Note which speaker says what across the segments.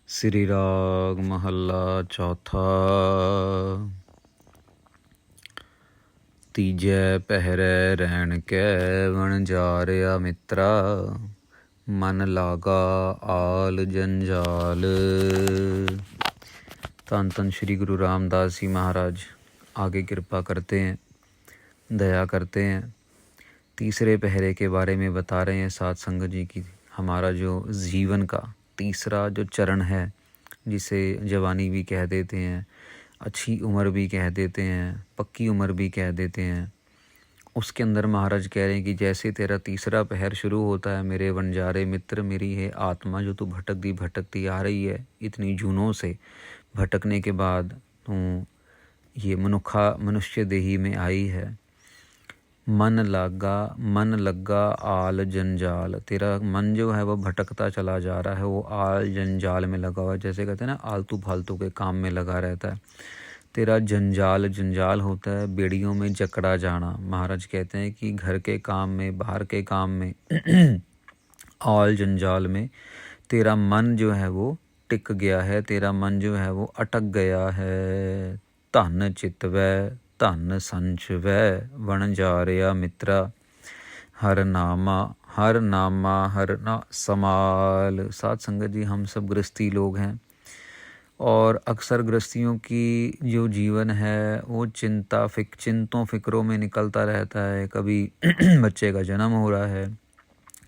Speaker 1: श्री राग महला चौथा। तीजै पहरै रहन कै वन जारिया मित्रा, मन लागा आल जंजाल। धन धन श्री गुरु रामदास जी महाराज आगे कृपा करते हैं, दया करते हैं। तीसरे पहरे के बारे में बता रहे हैं साध संगत जी की। हमारा जो जीवन का तीसरा जो चरण है, जिसे जवानी भी कह देते हैं, अच्छी उम्र भी कह देते हैं, पक्की उम्र भी कह देते हैं, उसके अंदर महाराज कह रहे हैं कि जैसे तेरा तीसरा पहर शुरू होता है, मेरे वनजारे मित्र, मेरी है आत्मा जो तू भटकती आ रही है इतनी जूनों से, भटकने के बाद तू ये मनुष्य देही में आई है। मन लगा आल जंजाल, तेरा मन जो है वो भटकता चला जा रहा है, वो आल जंजाल में लगा हुआ है। जैसे कहते हैं ना, आलतू फालतू के काम में लगा रहता है। तेरा जंजाल होता है बेड़ियों में जकड़ा जाना। महाराज कहते हैं कि घर के काम में, बाहर के काम में आल जंजाल में तेरा मन जो है वो टिक गया है, तेरा मन जो है वो अटक गया है। धन चितवै धन संचवै वन जारिया मित्रा, हर नामा हर ना समाल। साध संगत जी, हम सब गृहस्थी लोग हैं और अक्सर गृहस्थियों की जो जीवन है वो चिंतों फिक्रों में निकलता रहता है। कभी बच्चे का जन्म हो रहा है,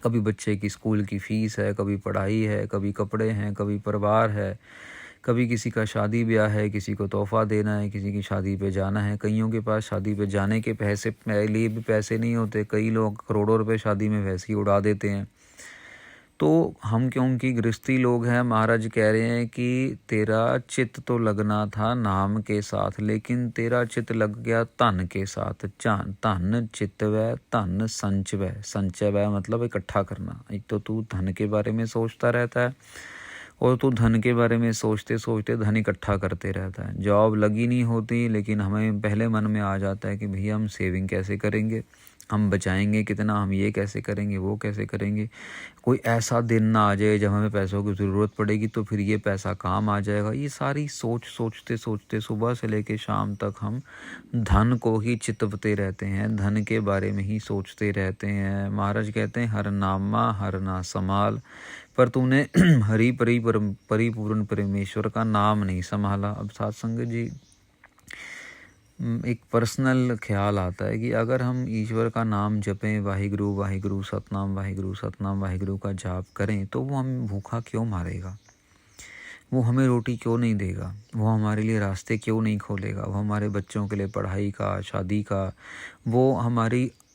Speaker 1: कभी बच्चे की स्कूल की फ़ीस है, कभी पढ़ाई है, कभी कपड़े हैं, कभी परिवार है, कभी किसी का शादी ब्याह है, किसी को तोहफ़ा देना है, किसी की शादी पे जाना है। कईयों के पास शादी पे जाने के लिए भी पैसे नहीं होते। कई लोग करोड़ों रुपए शादी में वैसे ही उड़ा देते हैं। तो हम क्योंकि गृहस्थी लोग हैं, महाराज कह रहे हैं कि तेरा चित्त तो लगना था नाम के साथ, लेकिन तेरा चित्त लग गया धन के साथ। धन चितवै धन संचवै, संचय मतलब इकट्ठा करना। एक तो तू धन के बारे में सोचता रहता है और तू धन के बारे में सोचते सोचते धन इकट्ठा करते रहता है। जॉब लगी नहीं होती, लेकिन हमें पहले मन में आ जाता है कि भैया हम सेविंग कैसे करेंगे, हम बचाएंगे कितना, हम ये कैसे करेंगे, वो कैसे करेंगे। कोई ऐसा दिन ना आ जाए जब हमें पैसों की ज़रूरत पड़ेगी तो फिर ये पैसा काम आ जाएगा। ये सारी सोचते सोचते सुबह से लेकर शाम तक हम धन को ही चितवते रहते हैं, धन के बारे में ही सोचते रहते हैं। महाराज कहते हैं हर ना संभाल, पर तूने परिपूर्ण परमेश्वर का नाम नहीं संभाला। अब साथ संगत जी, एक पर्सनल ख्याल आता है कि अगर हम ईश्वर का नाम जपें, वाहिगुरु वाहिगुरु सतनाम वाहिगुरु का जाप करें, तो वो हमें भूखा क्यों मारेगा, वो हमें रोटी क्यों नहीं देगा, वो हमारे लिए रास्ते क्यों नहीं खोलेगा, वो हमारे बच्चों के लिए पढ़ाई का, शादी का, वो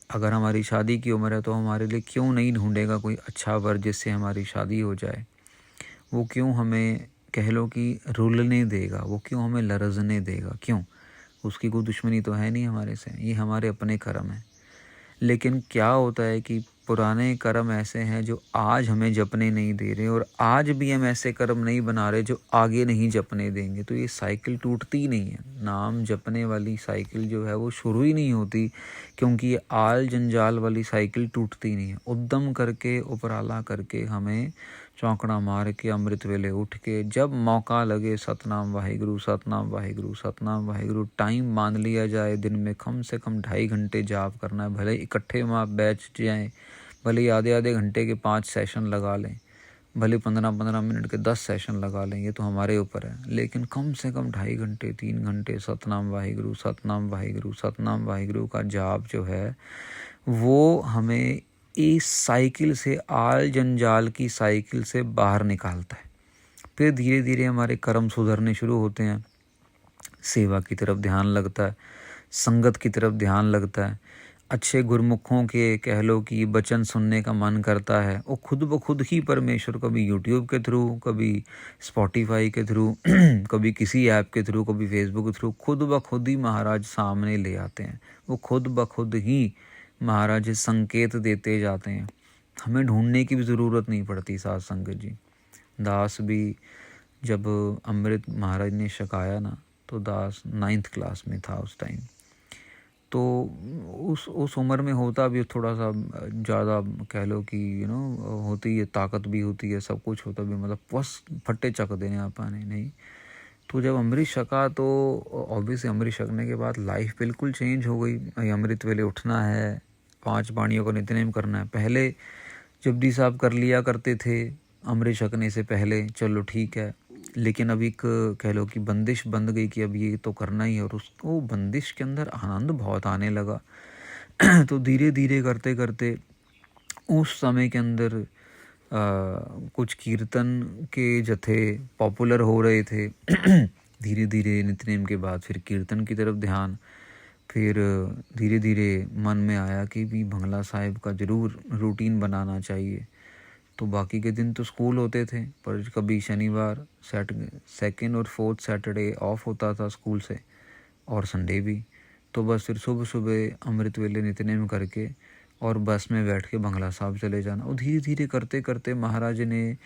Speaker 1: अगर हमारी शादी की उम्र है तो हमारे लिए क्यों नहीं ढूंढेगा कोई अच्छा वर जिससे हमारी शादी हो जाए। वो क्यों हमें कह लो कि रुलने देगा, वो क्यों हमें लरजने देगा, क्यों? उसकी कोई दुश्मनी तो है नहीं हमारे से, ये हमारे अपने कर्म हैं। लेकिन क्या होता है कि पुराने कर्म ऐसे हैं जो आज हमें जपने नहीं दे रहे, और आज भी हम ऐसे कर्म नहीं बना रहे जो आगे नहीं जपने देंगे। तो ये साइकिल टूटती ही नहीं है, नाम जपने वाली साइकिल जो है वो शुरू ही नहीं होती, क्योंकि ये आल जंजाल वाली साइकिल टूटती नहीं है। उद्यम करके, उपराला करके, हमें चौंकड़ा मार के, अमृत वेले उठ के, जब मौका लगे सतनाम वाहिगुरु टाइम मान लिया जाए। दिन में कम से कम 2.5 घंटे जाप करना है, भले इकट्ठे बैच जाएँ, भले आधे आधे घंटे के 5 सेशन लगा लें, भले 15-15 मिनट के 10 सेशन लगा लें, ये तो हमारे ऊपर है। लेकिन कम से कम 2.5 घंटे 3 घंटे सतनाम वाहिगुरु का जाप जो है वो हमें इस साइकिल से, आल जंजाल की साइकिल से बाहर निकालता है। फिर धीरे धीरे हमारे कर्म सुधरने शुरू होते हैं, सेवा की तरफ ध्यान लगता है, संगत की तरफ ध्यान लगता है, अच्छे गुरमुखों के कह लो कि वचन सुनने का मन करता है। वो खुद ब खुद ही परमेश्वर, कभी यूट्यूब के थ्रू, कभी स्पॉटिफाई के थ्रू कभी किसी ऐप के थ्रू, कभी फेसबुक के थ्रू, खुद ब खुद ही महाराज सामने ले आते हैं। वो खुद ब खुद ही महाराज संकेत देते जाते हैं, हमें ढूंढने की भी ज़रूरत नहीं पड़ती। साध संगत जी, दास भी जब अमृत महाराज ने छकाया ना, तो दास 9th क्लास में था उस टाइम। तो उस उम्र में होता भी थोड़ा सा ज़्यादा, कह लो कि होती है, ताकत भी होती है, सब कुछ होता भी, मतलब बस फट्टे चक देने पाने नहीं। तो जब अमृत छका तो ऑब्वियसली अमृत छकने के बाद लाइफ बिल्कुल चेंज हो गई। अमृत वेले उठना है, 5 बाणियों का नित्यनेम करना है। पहले जपजी साहब कर लिया करते थे अमृत छकने से पहले, चलो ठीक है, लेकिन अभी कह लो कि बंदिश बंध गई कि अब ये तो करना ही है, और उसको बंदिश के अंदर आनंद बहुत आने लगा। तो धीरे धीरे करते करते उस समय के अंदर कुछ कीर्तन के जथे पॉपुलर हो रहे थे। धीरे धीरे नित्यनेम के बाद फिर कीर्तन की तरफ ध्यान, फिर धीरे धीरे मन में आया कि भी बंगला साहिब का ज़रूर रूटीन बनाना चाहिए। तो बाकी के दिन तो स्कूल होते थे, पर कभी शनिवार, सेकंड और फोर्थ सैटरडे ऑफ होता था स्कूल से, और संडे भी। तो बस फिर सुबह सुबह अमृत वेले नित्यनेम करके और बस में बैठ के बंगला साहब चले जाना। और धीरे धीरे करते करते महाराज ने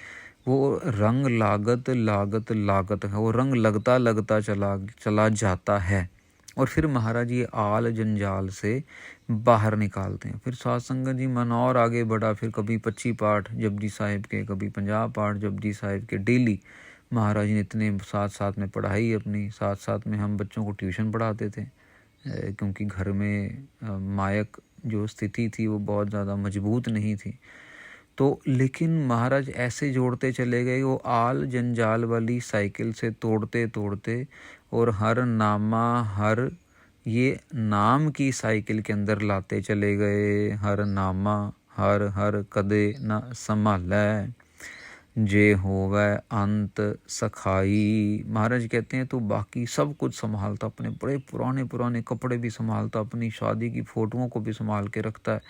Speaker 1: वो रंग लागत लागत लागत है, वो रंग लगता लगता चला जाता है। और फिर महाराज ये आल जंजाल से बाहर निकालते हैं। फिर साध संगत जी मन और आगे बढ़ा, फिर कभी 25 पाठ जपजी साहिब के, कभी 50 पाठ जपजी साहिब के डेली। महाराज ने इतने साथ साथ में पढ़ाई अपनी, साथ साथ में हम बच्चों को ट्यूशन पढ़ाते थे, क्योंकि घर में मायक जो स्थिति थी वो बहुत ज़्यादा मजबूत नहीं थी। तो लेकिन महाराज ऐसे जोड़ते चले गए, वो आल जंजाल वाली साइकिल से तोड़ते तोड़ते, और हर नामा हर ये नाम की साइकिल के अंदर लाते चले गए। हर नामा हर हर कदे न संभालै, जे होवे अंत सखाई। महाराज कहते हैं तो बाकी सब कुछ संभालता, अपने बड़े पुराने पुराने कपड़े भी संभालता, अपनी शादी की फ़ोटोओं को भी संभाल के रखता है,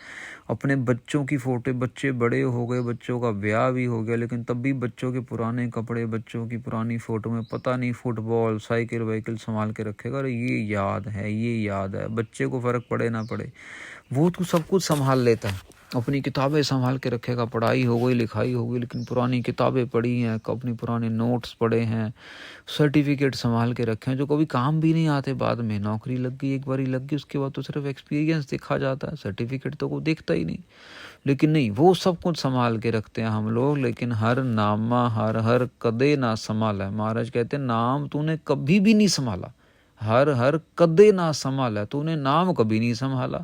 Speaker 1: अपने बच्चों की फ़ोटो, बच्चे बड़े हो गए, बच्चों का ब्याह भी हो गया, लेकिन तब भी बच्चों के पुराने कपड़े, बच्चों की पुरानी फ़ोटो में पता नहीं फुटबॉल साइकिल वाइकिल संभाल के रखेगा। अरे ये याद है, ये याद है, बच्चे को फ़र्क पड़े ना पड़े, वो तो सब कुछ संभाल लेता है। अपनी किताबें संभाल के रखेगा, पढ़ाई हो गई लिखाई हो गई, लेकिन पुरानी किताबें पढ़ी हैं, अपने पुराने नोट्स पढ़े हैं, सर्टिफिकेट संभाल के रखे हैं, जो कभी काम भी नहीं आते। बाद में नौकरी लग गई, एक बारी लग गई, उसके बाद तो सिर्फ एक्सपीरियंस देखा जाता है, सर्टिफिकेट तो कोई देखता ही नहीं। लेकिन नहीं, वो सब कुछ संभाल के रखते हैं हम लोग। लेकिन हर नामा हर हर कदे ना संभाला है। महाराज कहते हैं नाम तूने कभी भी नहीं संभाला, हर हर कदे ना संभाला, तूने नाम कभी नहीं संभाला।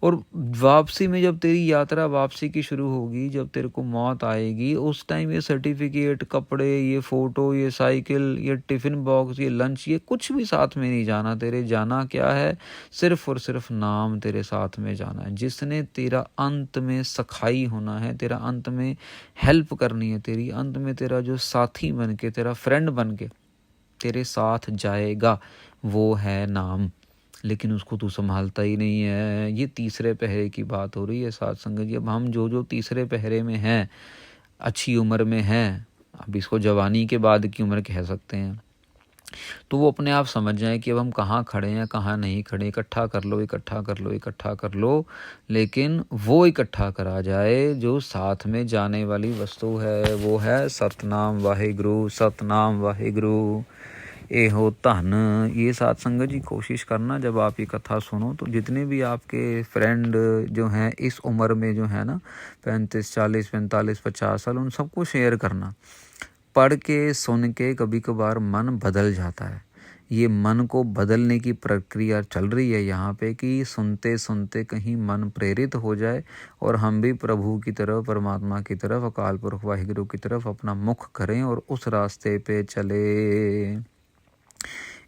Speaker 1: और वापसी में जब तेरी यात्रा वापसी की शुरू होगी, जब तेरे को मौत आएगी, उस टाइम ये सर्टिफिकेट, कपड़े, ये फ़ोटो, ये साइकिल, ये टिफ़िन बॉक्स, ये लंच, ये कुछ भी साथ में नहीं जाना। तेरे जाना क्या है, सिर्फ और सिर्फ नाम तेरे साथ में जाना है। जिसने तेरा अंत में सखाई होना है, तेरा अंत में हेल्प करनी है, तेरी अंत में तेरा जो साथी बन के, तेरा फ्रेंड बन के तेरे साथ जाएगा, वो है नाम। लेकिन उसको तू संभालता ही नहीं है। ये तीसरे पहरे की बात हो रही है साध संगत जी। अब हम जो तीसरे पहरे में हैं, अच्छी उम्र में हैं, अब इसको जवानी के बाद की उम्र कह सकते हैं, तो वो अपने आप समझ जाए कि अब हम कहाँ खड़े हैं, कहाँ नहीं खड़े। इकट्ठा कर लो, इकट्ठा कर लो, इकट्ठा कर लो, लेकिन वो इकट्ठा करा जाए जो साथ में जाने वाली वस्तु है, वो है सतनाम वाहेगुरु, सतनाम वाहेगुरु। ए हो धन। ये साध संगत जी कोशिश करना, जब आप ये कथा सुनो तो जितने भी आपके फ्रेंड जो हैं इस उम्र में, जो है ना 35, 40, 45, 50 साल, उन सबको शेयर करना। पढ़ के सुन के कभी कभार मन बदल जाता है। ये मन को बदलने की प्रक्रिया चल रही है यहाँ पे, कि सुनते सुनते कहीं मन प्रेरित हो जाए और हम भी प्रभु की तरफ, परमात्मा की तरफ, अकाल पुरख वाहिगुरु की तरफ अपना मुख करें और उस रास्ते पे चले।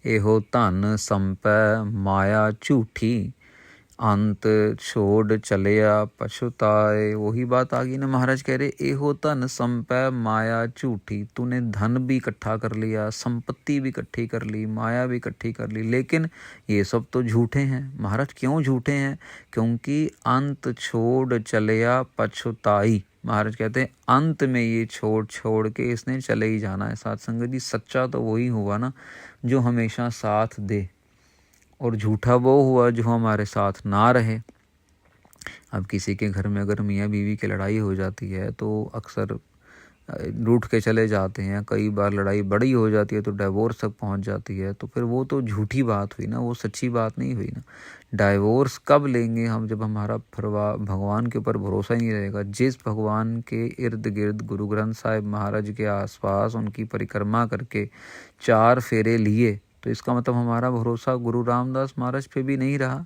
Speaker 1: एहो धन संपै माया झूठी, अंत छोड़ चलिया पछुताए। वही बात आ गई ना, महाराज कह रहे एहो धन संपै माया झूठी। तूने धन भी इकट्ठा कर लिया, संपत्ति भी इकट्ठी कर ली, माया भी इकट्ठी कर ली, लेकिन ये सब तो झूठे हैं। महाराज क्यों झूठे हैं? क्योंकि अंत छोड़ चलिया पछुताई। महाराज कहते हैं अंत में ये छोड़ के इसने चले ही जाना है। साथ संगत जी, सच्चा तो वही हुआ ना जो हमेशा साथ दे, और झूठा वो हुआ जो हमारे साथ ना रहे। अब किसी के घर में अगर मियाँ बीवी की लड़ाई हो जाती है तो अक्सर रूठ के चले जाते हैं। कई बार लड़ाई बड़ी हो जाती है तो डाइवोर्स तक पहुंच जाती है, तो फिर वो तो झूठी बात हुई ना, वो सच्ची बात नहीं हुई ना। डाइवोर्स कब लेंगे हम, जब हमारा भगवान के ऊपर भरोसा ही नहीं रहेगा। जिस भगवान के इर्द गिर्द गुरु ग्रंथ साहिब महाराज के आसपास उनकी परिक्रमा करके 4 फेरे लिए, तो इसका मतलब हमारा भरोसा गुरु रामदास महाराज पे भी नहीं रहा,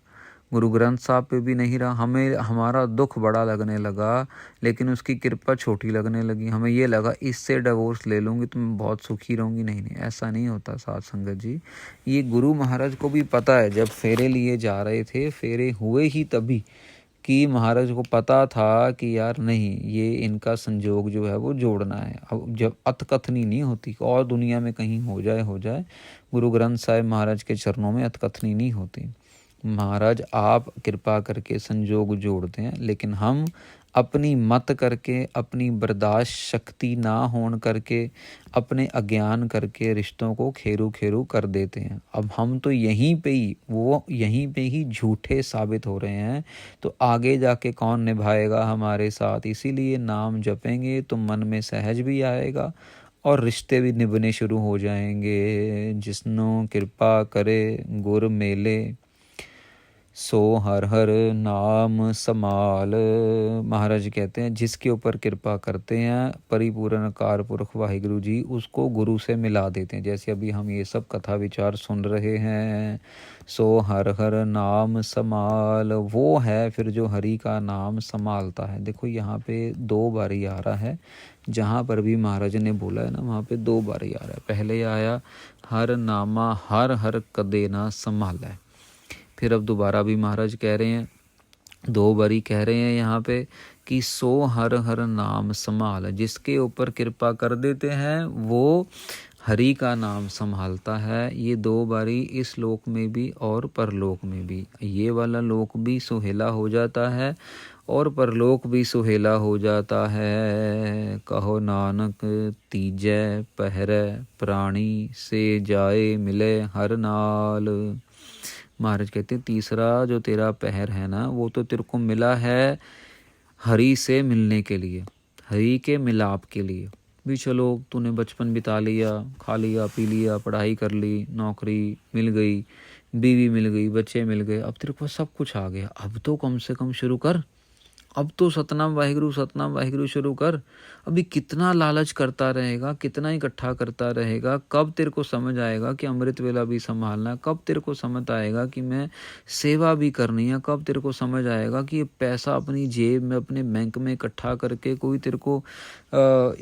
Speaker 1: गुरु ग्रंथ साहब पे भी नहीं रहा। हमें हमारा दुख बड़ा लगने लगा, लेकिन उसकी कृपा छोटी लगने लगी। हमें ये लगा इससे डिवोर्स ले लूँगी तो मैं बहुत सुखी रहूँगी। नहीं नहीं, ऐसा नहीं होता साध संगत जी। ये गुरु महाराज को भी पता है, जब फेरे लिए जा रहे थे, फेरे हुए ही तभी कि महाराज को पता था कि यार नहीं, ये इनका संजोग जो है वो जोड़ना है। अब जब अतकथनी नहीं होती, और दुनिया में कहीं हो जाए, गुरु ग्रंथ साहिब महाराज के चरणों में अतकथनी नहीं होती। महाराज आप कृपा करके संजोग जोड़ते हैं, लेकिन हम अपनी मत करके, अपनी बर्दाश्त शक्ति ना होने करके, अपने अज्ञान करके रिश्तों को खेरू खेरू कर देते हैं। अब हम तो यहीं पे ही झूठे साबित हो रहे हैं, तो आगे जाके कौन निभाएगा हमारे साथ। इसीलिए नाम जपेंगे तो मन में सहज भी आएगा और रिश्ते भी निभने शुरू हो जाएंगे। जिसनो कृपा करे गुर मेले, सो हर हर नाम समाल। महाराज कहते हैं जिसके ऊपर कृपा करते हैं परिपूर्ण कार पुरख वाहिगुरु जी, उसको गुरु से मिला देते हैं। जैसे अभी हम ये सब कथा विचार सुन रहे हैं, सो हर हर नाम समाल, वो है फिर जो हरि का नाम संभालता है। देखो यहाँ पे 2 बारी आ रहा है, जहाँ पर भी महाराज ने बोला है ना, वहाँ पे 2 बारी आ रहा है। पहले आया हर नामा हर हर कदे ना संभाला है, फिर अब दोबारा भी महाराज कह रहे हैं, 2 बारी कह रहे हैं यहाँ पे कि सो हर हर नाम संभाल। जिसके ऊपर कृपा कर देते हैं वो हरि का नाम संभालता है। ये 2 बारी इस लोक में भी और परलोक में भी। ये वाला लोक भी सुहेला हो जाता है और परलोक भी सुहेला हो जाता है। कहो नानक तीजै पहरै प्राणी, से जाए मिले हर नाल। महाराज कहते हैं तीसरा जो तेरा पहर है ना, वो तो तेरे को मिला है हरि से मिलने के लिए, हरि के मिलाप के लिए भी। चलो तूने बचपन बिता लिया, खा लिया पी लिया, पढ़ाई कर ली, नौकरी मिल गई, बीवी मिल गई, बच्चे मिल गए, अब तेरे को सब कुछ आ गया। अब तो कम से कम शुरू कर, अब तो सतनाम वाहिगुरु शुरू कर। अभी कितना लालच करता रहेगा, कितना इकट्ठा करता रहेगा। कब तेरे को समझ आएगा कि अमृत वेला भी संभालना है, कब तेरे को समझ आएगा कि मैं सेवा भी करनी है, कब तेरे को समझ आएगा कि ये पैसा अपनी जेब में अपने बैंक में इकट्ठा करके कोई तेरे को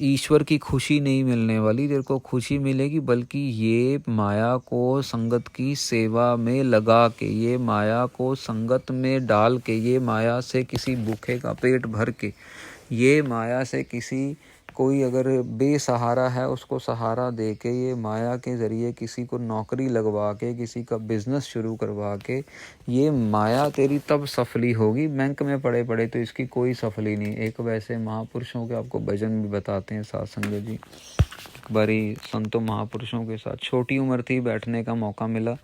Speaker 1: ईश्वर की खुशी नहीं मिलने वाली, तेरे को खुशी मिलेगी बल्कि ये माया को संगत की सेवा में लगा के, ये माया को संगत में डाल के, ये माया से किसी भूखे का पेट भर के, ये माया से किसी कोई अगर बेसहारा है उसको सहारा दे के, ये माया के ज़रिए किसी को नौकरी लगवा के, किसी का बिजनेस शुरू करवा के, ये माया तेरी तब सफली होगी। बैंक में पड़े पड़े तो इसकी कोई सफली नहीं। एक वैसे महापुरुषों के आपको भजन भी बताते हैं साथ संगत जी। एक बारी संतों महापुरुषों के साथ छोटी उम्र थी, बैठने का मौका मिला,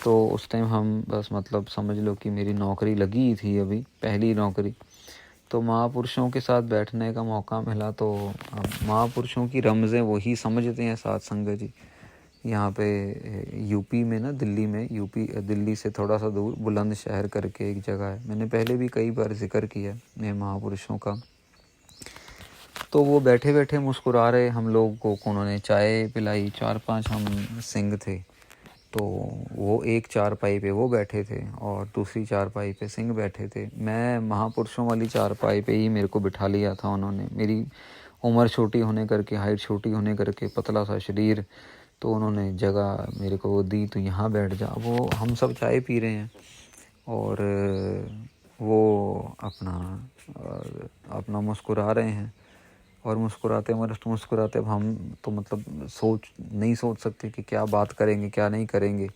Speaker 1: तो उस टाइम हम बस मतलब समझ लो कि मेरी नौकरी लगी थी, अभी पहली नौकरी, तो महापुरुषों के साथ बैठने का मौका मिला। तो महापुरुषों की रमज़ें वही समझते हैं साथ संगत जी। यहाँ पे यूपी में ना, दिल्ली में, दिल्ली से थोड़ा सा दूर बुलंदशहर करके एक जगह है, मैंने पहले भी कई बार जिक्र किया है महापुरुषों का। तो वो बैठे बैठे मुस्कुरा रहे, हम लोग को उन्होंने चाय पिलाई, 4-5 हम सिंह थे, तो वो एक चारपाई पे वो बैठे थे और दूसरी चारपाई पे सिंह बैठे थे। मैं महापुरुषों वाली चारपाई पे ही मेरे को बिठा लिया था उन्होंने। मेरी उम्र छोटी होने करके, हाइट छोटी होने करके, पतला सा शरीर, तो उन्होंने जगह मेरे को दी, तो यहाँ बैठ जा। वो हम सब चाय पी रहे हैं और वो अपना मुस्कुरा रहे हैं, और मुस्कुराते अब हम तो मतलब नहीं सोच सकते कि क्या बात करेंगे क्या नहीं करेंगे।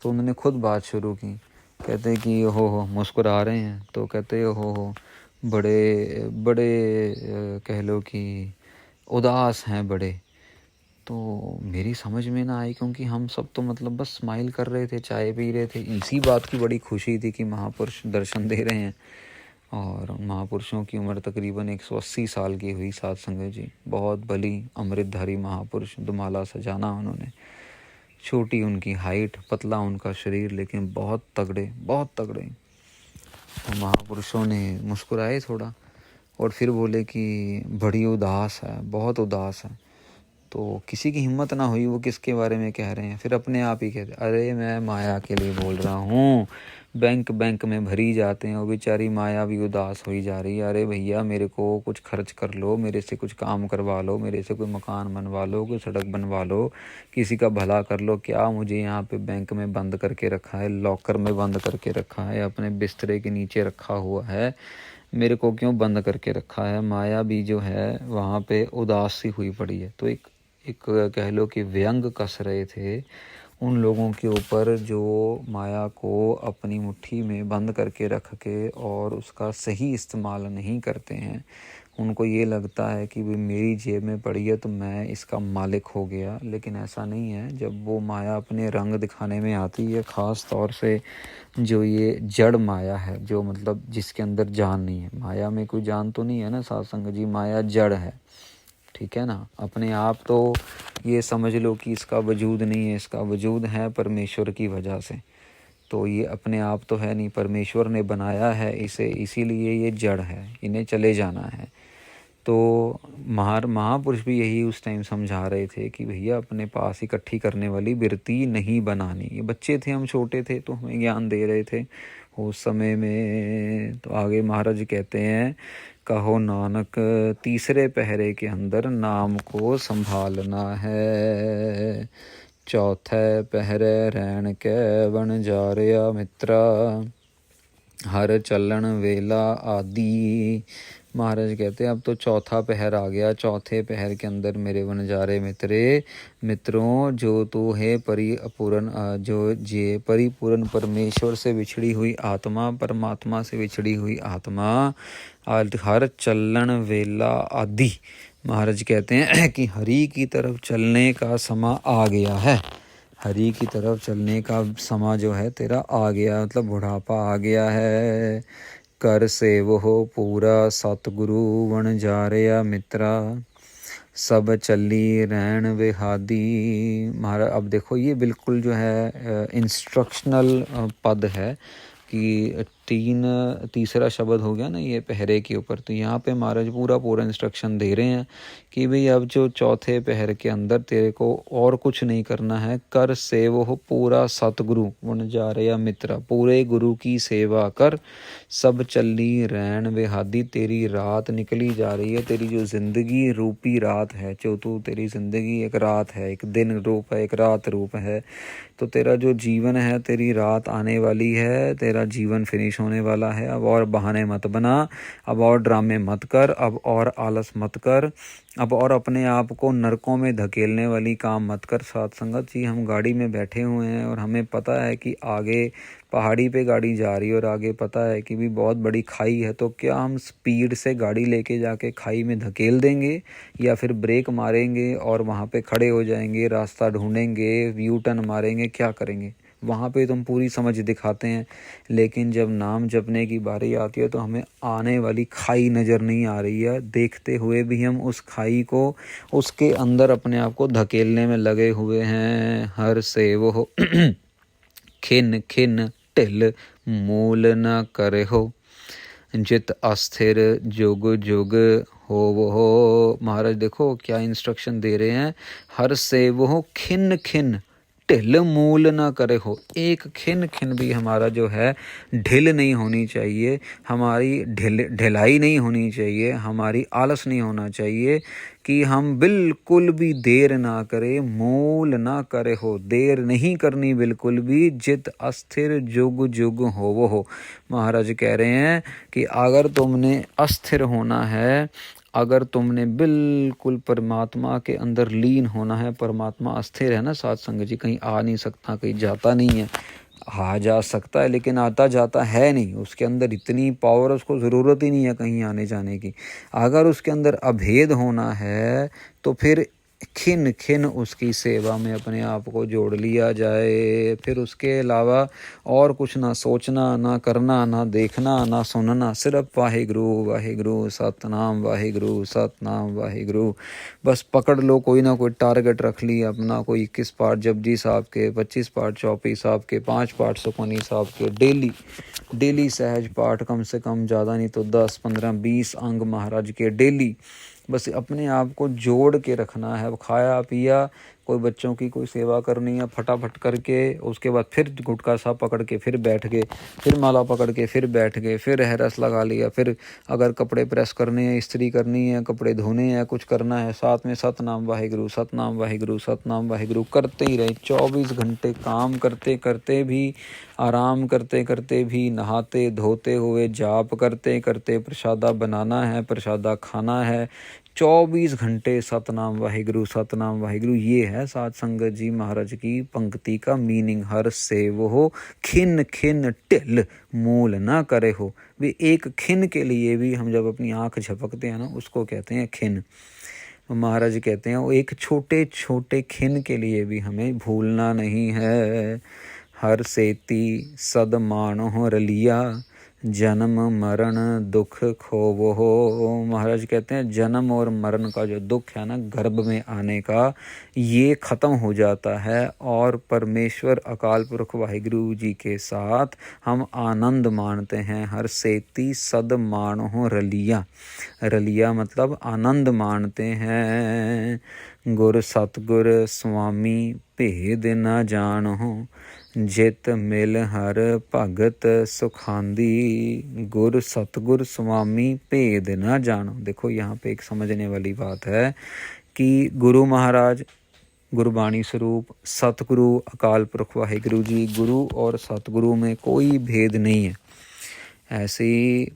Speaker 1: तो उन्होंने खुद बात शुरू की, कहते कि हो मुस्कुरा रहे हैं, तो कहते हो बड़े बड़े कह लो कि उदास हैं बड़े। तो मेरी समझ में ना आई, क्योंकि हम सब तो मतलब बस स्माइल कर रहे थे, चाय पी रहे थे, इसी बात की बड़ी खुशी थी कि महापुरुष दर्शन दे रहे हैं। और महापुरुषों की उम्र तकरीबन 180 साल की हुई साध संगत जी। बहुत बली अमृतधारी महापुरुष, दुमाला सजाना उन्होंने। छोटी उनकी हाइट, पतला उनका शरीर, लेकिन बहुत तगड़े, बहुत तगड़े। तो महापुरुषों ने मुस्कुराए थोड़ा और फिर बोले कि बड़ी उदास है, बहुत उदास है। तो किसी की हिम्मत ना हुई वो किसके बारे में कह रहे हैं। फिर अपने आप ही कहते, अरे मैं माया के लिए बोल रहा हूँ। बैंक में भरी जाते हैं, वो बेचारी माया भी उदास हुई जा रही है। अरे भैया मेरे को कुछ खर्च कर लो, मेरे से कुछ काम करवा लो, मेरे से कोई मकान बनवा लो, कोई सड़क बनवा लो, किसी का भला कर लो। क्या मुझे यहाँ पे बैंक में बंद करके रखा है, लॉकर में बंद करके रखा है, अपने बिस्तरे के नीचे रखा हुआ है, मेरे को क्यों बंद करके रखा है। माया भी जो है वहाँ पे उदास सी हुई पड़ी है। तो एक कह लो कि व्यंग कस रहे थे उन लोगों के ऊपर जो माया को अपनी मुट्ठी में बंद करके रख के और उसका सही इस्तेमाल नहीं करते हैं। उनको ये लगता है कि भाई मेरी जेब में पड़ी है तो मैं इसका मालिक हो गया, लेकिन ऐसा नहीं है। जब वो माया अपने रंग दिखाने में आती है, ख़ास तौर से जो ये जड़ माया है, जो मतलब जिसके अंदर जान नहीं है। माया में कोई जान तो नहीं है ना साध संगत जी, माया जड़ है, ठीक है ना। अपने आप तो ये समझ लो कि इसका वजूद नहीं है, इसका वजूद है परमेश्वर की वजह से। तो ये अपने आप तो है नहीं, परमेश्वर ने बनाया है इसे, इसीलिए ये जड़ है, इन्हें चले जाना है। तो महापुरुष भी यही उस टाइम समझा रहे थे कि भैया अपने पास इकट्ठी करने वाली वृत्ति नहीं बनानी। ये बच्चे थे, हम छोटे थे, तो हमें ज्ञान दे रहे थे उस समय में। तो आगे महाराज कहते हैं, कहो नानक तीसरे पहरे के अंदर नाम को संभालना है, चौथे पहरे रैन के बन जा रहा मित्रा, हर चलन वेला आदि। महाराज कहते हैं अब तो चौथा पहर आ गया, चौथे पहर के अंदर मेरे वनजारे मित्रों, जो तू है परिपूर्ण, जो जे परिपूर्ण परमेश्वर से बिछड़ी हुई आत्मा, परमात्मा से बिछड़ी हुई आत्मा, हर चलन वेला आदि। महाराज कहते हैं कि हरि की तरफ चलने का समय आ गया है। हरि की तरफ चलने का समय जो है तेरा आ गया, मतलब बुढ़ापा आ गया है। कर से वो पूरा सतगुरु बन जा रहा मित्रा, सब चली रहन बेहादी। महाराज अब देखो ये बिल्कुल जो है इंस्ट्रक्शनल पद है कि तीसरा शब्द हो गया ना ये पहरे के ऊपर। तो यहाँ पे महाराज पूरा इंस्ट्रक्शन दे रहे हैं कि भाई अब जो चौथे पहर के अंदर तेरे को और कुछ नहीं करना है, कर से वो पूरा सतगुरु बन जा रहा मित्र, पूरे गुरु की सेवा कर, सब चली रैन बेहादी। तेरी रात निकली जा रही है, तेरी जो जिंदगी रूपी रात है, जो तू तेरी जिंदगी एक रात है, एक दिन रूप है, एक रात रूप है। तो तेरा जो जीवन है, तेरी रात आने वाली है, तेरा जीवन फिनिश होने वाला है। अब और बहाने मत बना, अब और ड्रामे मत कर, अब और आलस मत कर, अब और अपने आप को नरकों में धकेलने वाली काम मत कर। साथ संगत जी, हम गाड़ी में बैठे हुए हैं और हमें पता है कि आगे पहाड़ी पे गाड़ी जा रही है और आगे पता है कि भी बहुत बड़ी खाई है। तो क्या हम स्पीड से गाड़ी लेके जाके खाई में धकेल देंगे, या फिर ब्रेक मारेंगे और वहाँ पे खड़े हो जाएंगे, रास्ता ढूंढेंगे, यू टर्न मारेंगे, क्या करेंगे? वहाँ पे तुम पूरी समझ दिखाते हैं, लेकिन जब नाम जपने की बारी आती है तो हमें आने वाली खाई नज़र नहीं आ रही है। देखते हुए भी हम उस खाई को, उसके अंदर अपने आप को धकेलने में लगे हुए हैं। हर से वो खिन खिन ढिल मूल न करे हो, जित अस्थिर जुग जुग हो वो। महाराज देखो क्या इंस्ट्रक्शन दे रहे हैं, हर से वो खिन खिन ढिल मूल ना करे हो। एक खिन भी हमारा जो है ढिल नहीं होनी चाहिए, हमारी ढिलाई नहीं होनी चाहिए, हमारी आलस नहीं होना चाहिए कि हम बिल्कुल भी देर ना करें, मूल ना करे हो, देर नहीं करनी बिल्कुल भी। जित अस्थिर जुग जुग हो वो हो। महाराज कह रहे हैं कि अगर तुमने अस्थिर होना है, अगर तुमने बिल्कुल परमात्मा के अंदर लीन होना है, परमात्मा अस्थिर है ना साथ संगत जी, कहीं आ नहीं सकता, कहीं जाता नहीं है। आ जा सकता है लेकिन आता जाता है नहीं, उसके अंदर इतनी पावर, उसको ज़रूरत ही नहीं है कहीं आने जाने की। अगर उसके अंदर अभेद होना है तो फिर खिन खिन उसकी सेवा में अपने आप को जोड़ लिया जाए। फिर उसके अलावा और कुछ ना सोचना, ना करना, ना देखना, ना सुनना, सिर्फ वाहिगुरु वाहिगुरु, सतनाम वाहिगुरु, सतनाम वाहिगुरु। बस पकड़ लो, कोई ना कोई टारगेट रख लिया अपना, कोई 21 पाठ जपजी साहब के, 25 पाठ चौपई साहब के, 5 पाठ सुखमनी साहब के, डेली सहज पाठ, कम से कम ज़्यादा नहीं तो 10 15 20 अंग महाराज के डेली। बस अपने आप को जोड़ के रखना है। खाया पिया, कोई बच्चों की कोई सेवा करनी है, फटाफट करके उसके बाद फिर गुटखा सा पकड़ के फिर बैठ गए, फिर माला पकड़ के फिर बैठ गए, फिर हैरस लगा लिया, फिर अगर कपड़े प्रेस करने हैं, इस्त्री करनी है, कपड़े धोने हैं, कुछ करना है, साथ में सतनाम वाहिगुरु, सतनाम वाहिगुरु, सतनाम वाहिगुरु करते ही रहे। 24 घंटे काम करते करते भी, आराम करते करते भी, नहाते धोते हुए, जाप करते करते, प्रसादा बनाना है, प्रसादा खाना है, 24 घंटे सतनाम वाहिगुरु, सतनाम वाहिगुरु। ये है साध संगत जी महाराज की पंक्ति का मीनिंग। हर सेव हो खिन खिन टिल, मूल ना करे हो। वे एक खिन के लिए भी, हम जब अपनी आंख झपकते हैं ना, उसको कहते हैं खिन। महाराज कहते हैं वो एक छोटे छोटे खिन के लिए भी हमें भूलना नहीं है। हर सेती सद मानो रलिया, जन्म मरण दुख खोवो हो। महाराज कहते हैं जन्म और मरण का जो दुख है ना, गर्भ में आने का, ये ख़त्म हो जाता है और परमेश्वर अकाल पुरख वाहिगुरु जी के साथ हम आनंद मानते हैं। हर सेती सद मानो रलिया, रलिया मतलब आनंद मानते हैं। गुर सतगुर स्वामी भेद न जानो, जित मिल हर भगत सुखांदी। गुर सतगुर स्वामी भेद न जानो। देखो यहाँ पे एक समझने वाली बात है कि गुरु महाराज, गुरबाणी स्वरूप सतगुरु अकाल पुरख वाहिगुरु जी, गुरु और सतगुरु में कोई भेद नहीं है। ऐसी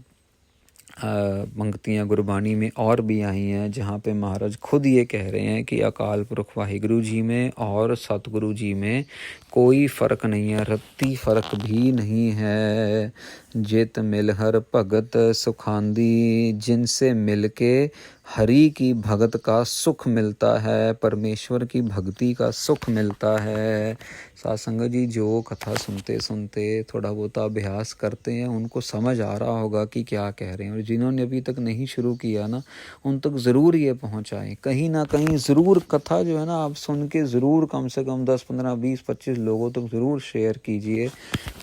Speaker 1: पंक्तियाँ गुरबाणी में और भी आई हैं जहाँ पे महाराज खुद ये कह रहे हैं कि अकाल पुरख वाहिगुरु जी में और सतगुरु जी में कोई फ़र्क नहीं है, रत्ती फ़र्क भी नहीं है। जित मिल हर भगत सुखांदी, जिनसे मिलके हरि की भगत का सुख मिलता है, परमेश्वर की भक्ति का सुख मिलता है। साध संगत जी जो कथा सुनते सुनते थोड़ा बहुत अभ्यास करते हैं, उनको समझ आ रहा होगा कि क्या कह रहे हैं। और जिन्होंने अभी तक नहीं शुरू किया ना, उन तक ज़रूर ये पहुँचाएँ। कहीं ना कहीं ज़रूर कथा जो है ना, आप सुन के ज़रूर कम से कम 10 15 20 25 लोगों तक ज़रूर शेयर कीजिए।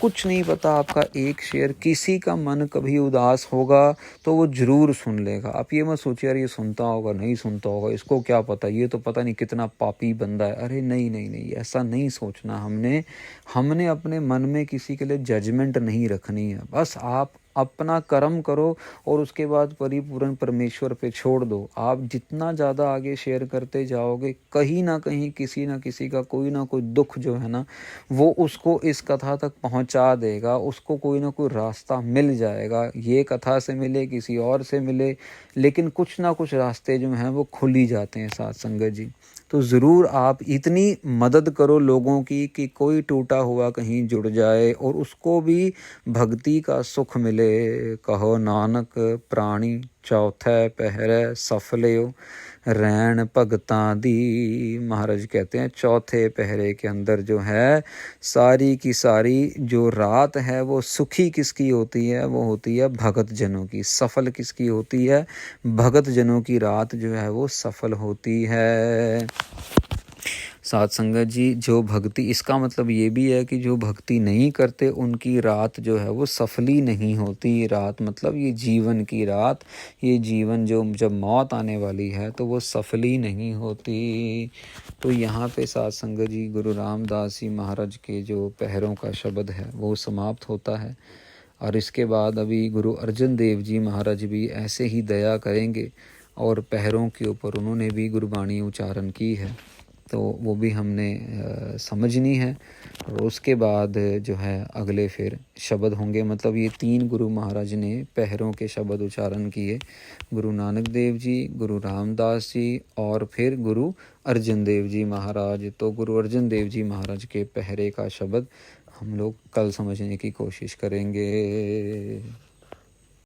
Speaker 1: कुछ नहीं पता, आपका एक शेयर किसी का मन कभी उदास होगा तो वो ज़रूर सुन लेगा। आप ये मत सोचिए यार ये सुनता होगा, नहीं सुनता होगा, इसको क्या पता, ये तो पता नहीं कितना पापी बंदा है। अरे नहीं नहीं नहीं, ऐसा नहीं सोचना। हमने अपने मन में किसी के लिए जजमेंट नहीं रखनी है। बस आप अपना कर्म करो और उसके बाद परिपूर्ण परमेश्वर पे छोड़ दो। आप जितना ज़्यादा आगे शेयर करते जाओगे, कहीं ना कहीं किसी ना किसी का कोई ना कोई दुख जो है ना, वो उसको इस कथा तक पहुंचा देगा। उसको कोई ना कोई रास्ता मिल जाएगा, ये कथा से मिले, किसी और से मिले, लेकिन कुछ ना कुछ रास्ते जो हैं वो खुल ही जाते हैं साध संगत जी। तो ज़रूर आप इतनी मदद करो लोगों की कि कोई टूटा हुआ कहीं जुड़ जाए और उसको भी भक्ति का सुख मिले। कहो नानक प्राणी चौथे पहरे सफलियो, रैन भगतां दी। महाराज कहते हैं चौथे पहरे के अंदर जो है सारी की सारी जो रात है वो सुखी किसकी होती है, वो होती है भगत जनों की। सफल किसकी होती है, भगत जनों की रात जो है वो सफल होती है। साध संगत जी जो भक्ति, इसका मतलब ये भी है कि जो भक्ति नहीं करते उनकी रात जो है वो सफली नहीं होती। रात मतलब ये जीवन की रात, ये जीवन जो जब मौत आने वाली है तो वो सफली नहीं होती। तो यहाँ पे साध संगत जी गुरु रामदास जी महाराज के जो पहरों का शब्द है वो समाप्त होता है। और इसके बाद अभी गुरु अर्जन देव जी महाराज भी ऐसे ही दया करेंगे और पहरों के ऊपर उन्होंने भी गुरबाणी उच्चारण की है, तो वो भी हमने समझनी है। और उसके बाद जो है अगले फिर शब्द होंगे, मतलब ये 3 गुरु महाराज ने पहरों के शब्द उच्चारण किए, गुरु नानक देव जी, गुरु रामदास जी और फिर गुरु अर्जन देव जी महाराज। तो गुरु अर्जन देव जी महाराज के पहरे का शब्द हम लोग कल समझने की कोशिश करेंगे।